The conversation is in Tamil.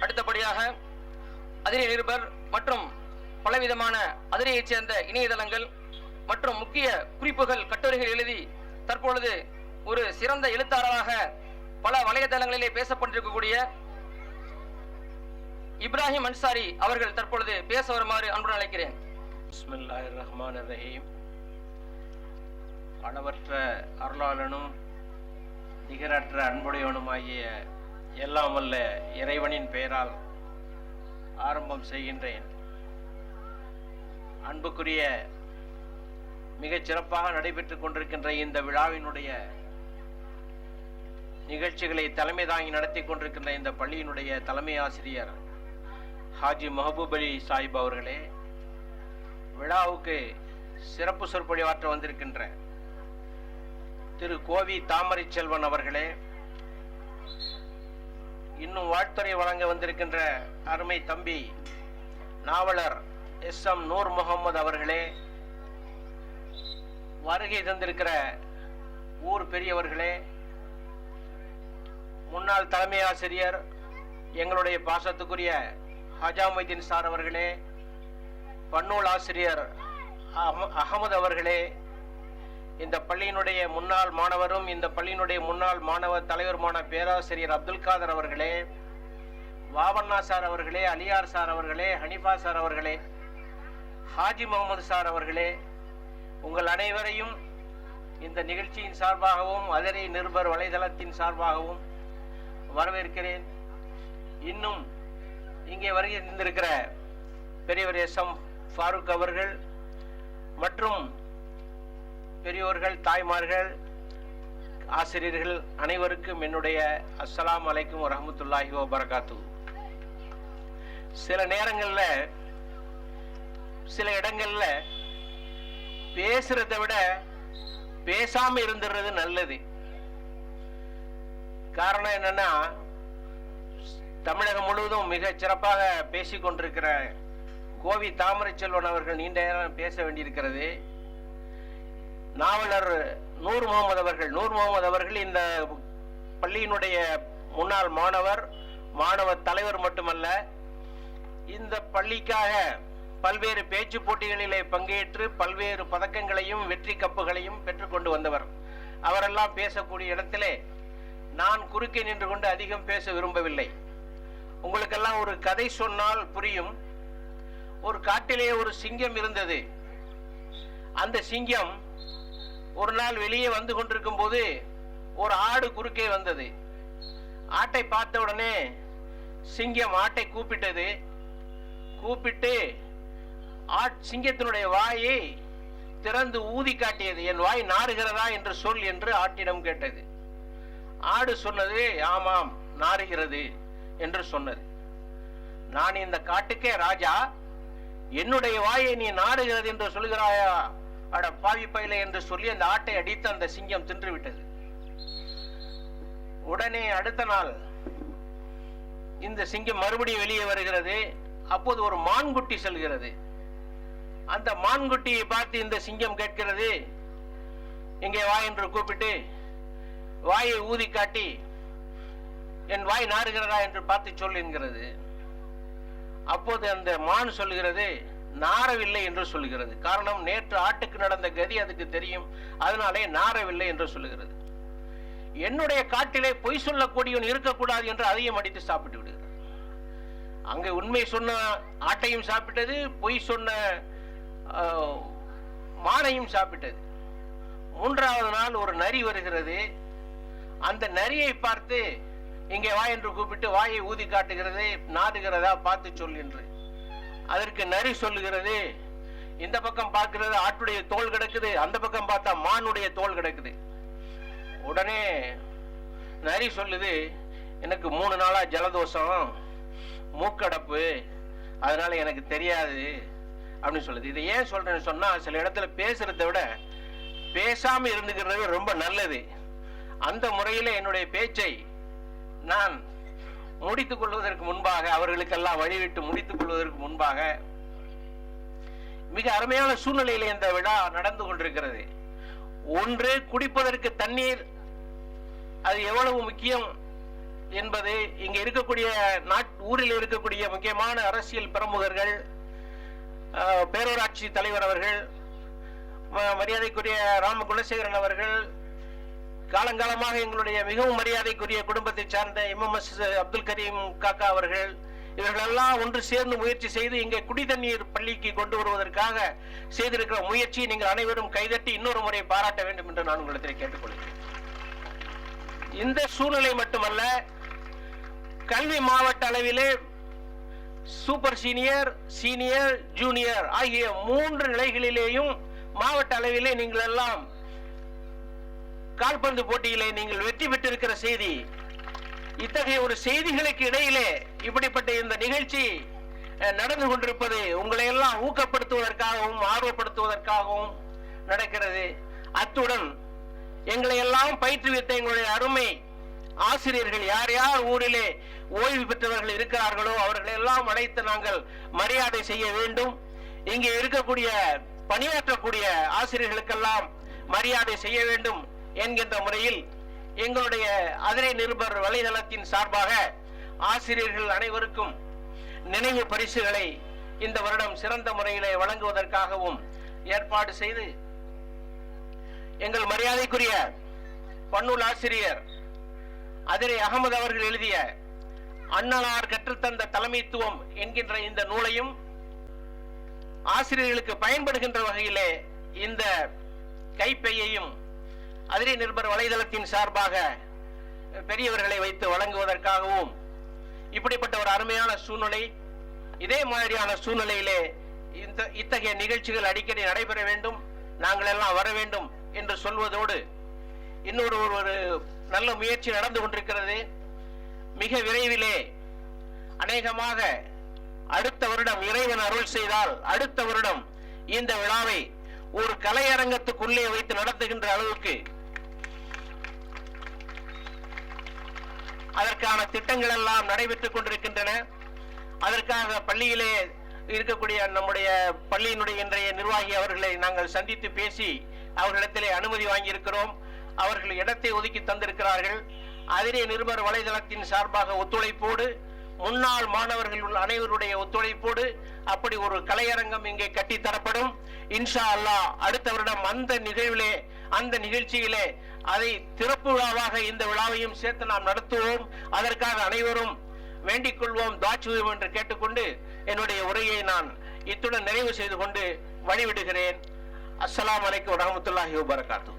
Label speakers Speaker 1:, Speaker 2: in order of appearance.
Speaker 1: அடுத்தபடியாக அதிரை நிருபர் மற்றும் பலவிதமான அதிரையைச் சேர்ந்த இணையதளங்கள் மற்றும் முக்கிய குறிப்புகள் கட்டுரைகள் எழுதி தற்பொழுது ஒரு சிறந்த எழுத்தாளராக பல வலைதளங்களிலே பேசப்பட்டிருக்கக்கூடிய இப்ராஹிம் அன்சாரி அவர்கள் தற்பொழுது பேச வருமாறு அன்புடன் அழைக்கிறேன்.
Speaker 2: பிஸ்மில்லாஹிர் ரஹ்மானிர் ரஹீம். அளவற்ற அருளாளனும் நிகரற்ற அன்புடையவனுமாகிய எல்லாம் வல்ல இறைவனின் பெயரால் ஆரம்பம் செய்கின்றேன். அன்புக்குரிய மிகச் சிறப்பாக நடைபெற்றுக் கொண்டிருக்கின்ற இந்த விழாவினுடைய நிகழ்ச்சிகளை தலைமை தாங்கி நடத்தி கொண்டிருக்கின்ற இந்த பள்ளியினுடைய தலைமை ஆசிரியர் ஹாஜி மஹபூப் அலி சாஹிப் அவர்களே, விழாவுக்கு சிறப்பு சொற்பொழிவாற்ற வந்திருக்கின்ற திரு கோவி தாமரை செல்வன் அவர்களே, இன்னும் வாழ்த்துறை வழங்க வந்திருக்கின்ற அருமை தம்பி நாவலர் எஸ்.எம். நூர் முகமது அவர்களே, வருகை தந்திருக்கிற ஊர் பெரியவர்களே, முன்னாள் தலைமை ஆசிரியர் எங்களுடைய பாசத்துக்குரிய ஹஜாமுதீன் சார் அவர்களே, பன்னூல் ஆசிரியர் அகமது அவர்களே, இந்த பள்ளியினுடைய முன்னாள் மாணவரும் இந்த பள்ளியினுடைய முன்னாள் மாணவர் தலைவருமான பேராசிரியர் அப்துல் காதர் அவர்களே, வாவண்ணா சார் அவர்களே, அலியார் சார் அவர்களே, ஹனிஃபா சார் அவர்களே, ஹாஜி முகமது சார் அவர்களே, உங்கள் அனைவரையும் இந்த நிகழ்ச்சியின் சார்பாகவும் அதிரை நிருபர் வலைதளத்தின் சார்பாகவும் வரவேற்கிறேன். இன்னும் இங்கே வருகை தந்திருக்கிற பெரியவர் எஸ்.எம். ஃபாரூக் அவர்கள் மற்றும் பெரியோர்கள், தாய்மார்கள், ஆசிரியர்கள் அனைவருக்கும் என்னுடைய அஸ்ஸலாமு அலைக்கும் வரஹ்மத்துல்லாஹி வபரகாத்துஹு. சில நேரங்கள்ல சில இடங்கள்ல பேசுறதை விட பேசாம இருந்துடுறது நல்லது. காரணம் என்னன்னா, தமிழகம் முழுவதும் மிக சிறப்பாக பேசிக் கொண்டிருக்கிற கோவி தாமரை செல்வன் அவர்கள் நீண்ட நேரம் பேச வேண்டியிருக்கிறது. நாவலர் நூர் முகமது அவர்கள் இந்த பள்ளியினுடைய முன்னாள் மாணவர் தலைவர் மட்டுமல்ல, இந்த பள்ளிக்காக பல்வேறு பேச்சு போட்டிகளிலே பங்கேற்று பல்வேறு பதக்கங்களையும் வெற்றி கப்புகளையும் பெற்றுக்கொண்டு வந்தவர். அவரெல்லாம் பேசக்கூடிய இடத்திலே நான் குறுக்கே நின்று கொண்டு அதிகம் பேச விரும்பவில்லை. உங்களுக்கெல்லாம் ஒரு கதை சொன்னால் புரியும். ஒரு காட்டிலே ஒரு சிங்கம் இருந்தது. அந்த சிங்கம் ஒரு நாள் வெளியே வந்து கொண்டிருக்கும் போது ஒரு ஆடு குறுக்கே வந்தது. ஆட்டை பார்த்த உடனே சிங்கம் ஆட்டை கூப்பிட்டது. கூப்பிட்டு சிங்கத்தினுடைய வாயை திறந்து ஊதி காட்டியது. என் வாய் நாறுகிறதா என்று சொல் என்று ஆட்டிடம் கேட்டது. ஆடு சொன்னது, ஆமாம் நாறுகிறது என்று சொன்னது. நான் இந்த காட்டுக்கே ராஜா, என்னுடைய வாயை நீ நாறுகிறது என்று சொல்கிறாயா அட பாவி பயில என்று சொல்லி அந்த ஆட்டை அடித்து அந்த சிங்கம் தின்று விட்டது. உடனே அடுத்த நாள் இந்த சிங்கம் மறுபடியும் வெளியே வருகிறது. அப்போது ஒரு மான்குட்டி செல்கிறது. அந்த மான்குட்டியை பார்த்து இந்த சிங்கம் கேட்கிறது, இங்கே வா என்று கூப்பிட்டு வாயை ஊதி காட்டி என் வாய் நாறுகிறதா என்று பார்த்து சொல் என்கிறது. அப்போது அந்த மான் சொல்லுகிறது, நாரவில்லை என்று சொல்லுகிறது. காரணம், நேற்று ஆட்டுக்கு நடந்த கதி அதுக்கு தெரியும், அதனாலே நாரவில்லை என்று சொல்லுகிறது. என்னுடைய காட்டிலே பொய் சொல்லக்கூடியவன் இருக்கக்கூடாது என்று அதையும் அடித்து சாப்பிட்டு விடுகிறது. அங்கே உண்மை சொன்ன ஆட்டையும் சாப்பிட்டது, பொய் சொன்ன மானையும் சாப்பிட்டது. மூன்றாவது நாள் ஒரு நரி வருகிறது. அந்த நரியை பார்த்து இங்கே வா என்று கூப்பிட்டு வாயை ஊதி காட்டுகிறது, நாடுகிறதா பார்த்து சொல் என்று. அதற்கு நரி சொல்லுகிறது, இந்த பக்கம் பார்க்கிறது ஆட்டுடைய தோல் கிடக்குது, அந்த பக்கம் பார்த்தா மானுடைய தோல் கிடக்குது. உடனே நரி சொல்லுது, எனக்கு 3 நாளா ஜலதோஷம், மூக்கடப்பு, அதனால எனக்கு தெரியாது அப்படின்னு சொல்லுது. இதை ஏன் சொல்றேன்னு சொன்னா, சில இடத்துல பேசுறதை விட பேசாம இருந்துக்கிறது ரொம்ப நல்லது. அந்த முறையில என்னுடைய பேச்சை நான் முடித்துக் கொள்வதற்கு முன்பாக, அவர்களுக்கெல்லாம் வழிவிட்டு முடித்துக் கொள்வதற்கு முன்பாக, மிக அருமையான சூழ்நிலையில இந்த விழா நடந்து கொண்டிருக்கிறது. ஒன்று, குடிப்பதற்கு தண்ணீர் அது எவ்வளவு முக்கியம் என்பது இங்க இருக்கக்கூடிய ஊரில் இருக்கக்கூடிய முக்கியமான அரசியல் பிரமுகர்கள், பேரூராட்சி தலைவர் அவர்கள், மரியாதைக்குரிய ராம குலசேகரன் அவர்கள், காலங்காலமாக எங்களுடைய மிகவும் மரியாதைக்குரிய குடும்பத்தை சார்ந்த MMS அப்துல் கரீம் காக்கா அவர்கள், இவர்களெல்லாம் ஒன்று சேர்ந்து முயற்சி செய்து இங்கே குடி தண்ணீர் பள்ளிக்கு கொண்டு வருவதற்காக செய்திருக்கிற முயற்சியை நீங்கள் அனைவரும் கைதட்டி இன்னொரு முறை பாராட்ட வேண்டும் என்று நான் உங்களிடத்தில் கேட்டுக்கொள்கிறேன். இந்த சூழ்நிலை மட்டுமல்ல, கல்வி மாவட்ட அளவிலே சூப்பர் சீனியர், சீனியர், ஜூனியர் ஆகிய 3 நிலைகளிலேயும் மாவட்ட அளவிலே நீங்கள் எல்லாம் கால்பந்து போட்டியிலே நீங்கள் வெற்றி பெற்றிருக்கிற செய்தி, இத்தகைய ஒரு செய்திகளுக்கு இடையிலே இப்படிப்பட்ட இந்த நிகழ்ச்சி நடந்து கொண்டிருப்பது உங்களை எல்லாம் ஊக்கப்படுத்துவதற்காகவும் ஆர்வப்படுத்துவதற்காகவும் நடக்கிறது. அத்துடன் எங்களை எல்லாம் பயிற்றுவித்த எங்களுடைய அருமை ஆசிரியர்கள், யார் யார் ஊரிலே ஓய்வு பெற்றவர்கள் இருக்கிறார்களோ அவர்களை எல்லாம் அழைத்து நாங்கள் மரியாதை செய்ய வேண்டும். இங்கே இருக்கக்கூடிய பணியாற்றக்கூடிய ஆசிரியர்களுக்கெல்லாம் மரியாதை செய்ய வேண்டும் என்கின்ற முறையில் எங்களுடைய அதிரை நிருபர் வலைதளத்தின் சார்பாக ஆசிரியர்கள் அனைவருக்கும் நினைவு பரிசுகளை இந்த வருடம் சிறந்த முறையிலே வழங்குவதற்காகவும் ஏற்பாடு செய்து, எங்கள் மரியாதைக்குரிய பன்னூல் ஆசிரியர் அதிரை அகமது அவர்கள் எழுதிய அண்ணலார் கற்றுத்தந்த தலைமைத்துவம் என்கின்ற இந்த நூலையும் ஆசிரியர்களுக்கு பயன்படுகின்ற வகையிலே இந்த கைப்பையையும் அதிரை நிருபர் வலைதளத்தின் சார்பாக பெரியவர்களை வைத்து வழங்குவதற்காகவும், இப்படிப்பட்ட ஒரு அருமையான சூழ்நிலை, இதே மாதிரியான சூழ்நிலையிலே இத்தகைய நிகழ்ச்சிகள் அடிக்கடி நடைபெற வேண்டும், நாங்கள் எல்லாம் வர வேண்டும் என்று சொல்வதோடு இன்னொரு ஒரு நல்ல முயற்சி நடந்து கொண்டிருக்கிறது. மிக விரைவிலே அநேகமாக அடுத்த வருடம் இறைவன் அருள் செய்தால் அடுத்த வருடம் இந்த விழாவை ஒரு கலையரங்கத்துக்குள்ளே வைத்து நடத்துகின்ற அளவுக்கு அதற்கான திட்டங்கள் எல்லாம் நடைபெற்றுக் கொண்டிருக்கின்றன. அதற்காக பள்ளியிலே இருக்கக்கூடிய நம்முடைய பள்ளியினுடைய இன்றைய நிர்வாகி அவர்களை நாங்கள் சந்தித்து பேசி அவர்களிடத்திலே அனுமதி வாங்கியிருக்கிறோம். அவர்கள் இடத்தை ஒதுக்கி தந்திருக்கிறார்கள். அதிரே நிருபர் வலைதளத்தின் சார்பாக ஒத்துழைப்போடு, முன்னாள் மாணவர்கள் அனைவருடைய ஒத்துழைப்போடு அப்படி ஒரு கலையரங்கம் இங்கே கட்டித்தரப்படும். இன்ஷா அல்லாஹ் அடுத்த வருடம் அந்த நிகழ்ச்சியிலே அதை திறப்பு விழாவாக இந்த விழாவையும் சேர்த்து நாம் நடத்துவோம். அதற்காக அனைவரும் வேண்டிக் கொள்வோம், துஆ என்று கேட்டுக்கொண்டு என்னுடைய உரையை நான் இத்துடன் நிறைவு செய்து கொண்டு வழிவிடுகிறேன். அஸ்ஸலாமு அலைக்கும் வரஹ்மத்துல்லாஹி வபரகாத்துஹு.